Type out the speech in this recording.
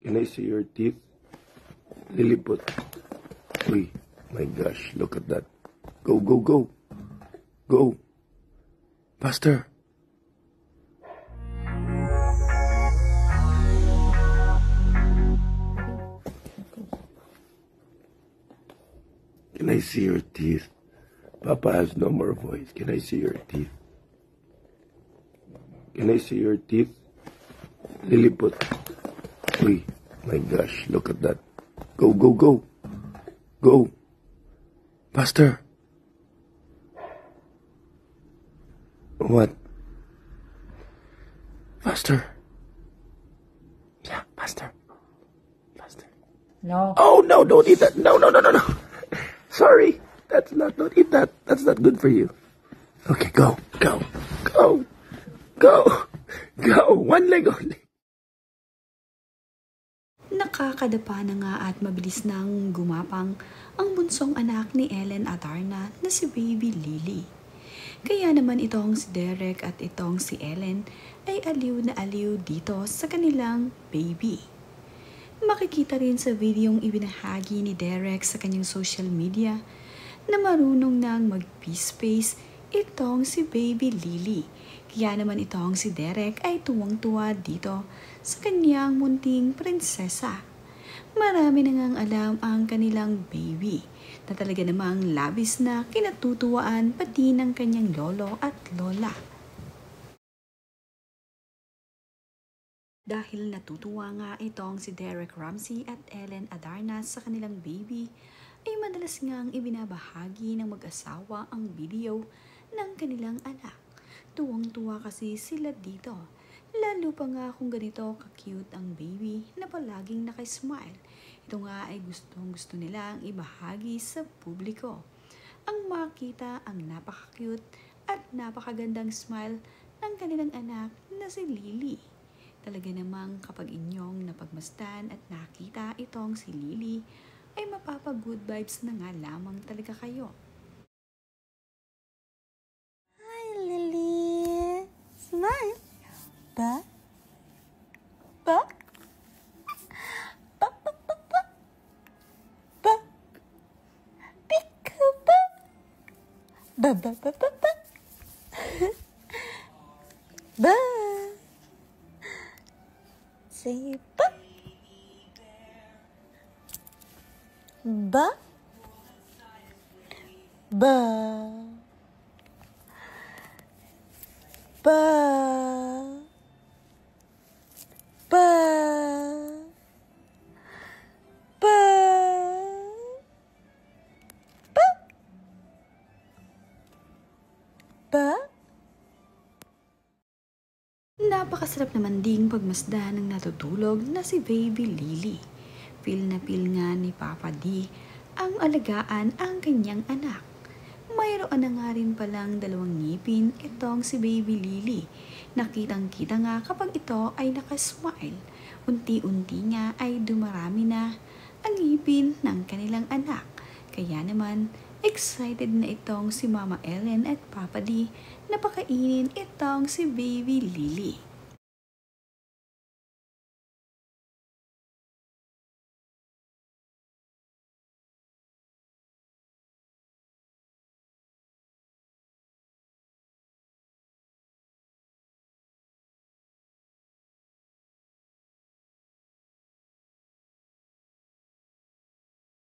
Can I see your teeth? Lilliput. Uy, my gosh, look at that. Go, go, go. Go. Faster. Can I see your teeth? Papa has no more voice. Can I see your teeth? Can I see your teeth? Lilliput. Uy, my gosh, look at that. Go, go, go. Go. Faster. What? Faster. Yeah, faster. Faster. No. Oh, no, don't eat that. No, no, no, no, no. Sorry. Don't eat that. That's not good for you. Okay, go, go, go, go, go. One leg only. Nakakadapa na nga at mabilis nang gumapang ang bunsong anak ni Ellen Adarna na si Baby Lily. Kaya naman itong si Derek at itong si Ellen ay aliw na aliw dito sa kanilang baby. Makikita rin sa videong ibinahagi ni Derek sa kanyang social media na marunong nang mag-peace face itong si Baby Lily. Kaya naman itong si Derek ay tuwang-tuwa dito sa kanyang munting prinsesa. Marami na ngang alam ang kanilang baby na talaga namang labis na kinatutuwaan pati ng kanyang lolo at lola. Dahil natutuwa nga itong si Derek Ramsey at Ellen Adarna sa kanilang baby, ay madalas ngang ibinabahagi ng mag-asawa ang video ng kanilang anak. Tuwang-tuwa kasi sila dito. Lalo pa nga kung ganito ka-cute ang baby na palaging nakasmile. Ito nga ay gustong-gusto nilang ibahagi sa publiko. Ang makita ang napaka-cute at napakagandang smile ng kanilang anak na si Lily. Talaga namang kapag inyong napagmasdan at nakita itong si Lily, ay mapapa-good vibes na nga lamang talaga kayo. Hi, Lily. Smile. Ba? Ba? Ba, ba, ba, ba. Ba. Peekaboo. Ba, ba, ba, ba, ba. Ba. Say ba. Ba. Ba. Ba. Ba. Ba. Ba. Ba. Napakasarap naman ding pagmasdan ng natutulog na si Baby Lily. Feel na feel nga ni Papa D ang alagaan ang kanyang anak. Mayroon na nga rin palang 2 ngipin itong si Baby Lily. Nakitang-kita nga kapag ito ay nakasmile. Unti-unti nga ay dumarami na ang ngipin ng kanilang anak. Kaya naman, excited na itong si Mama Ellen at Papa D na pakainin itong si Baby Lily.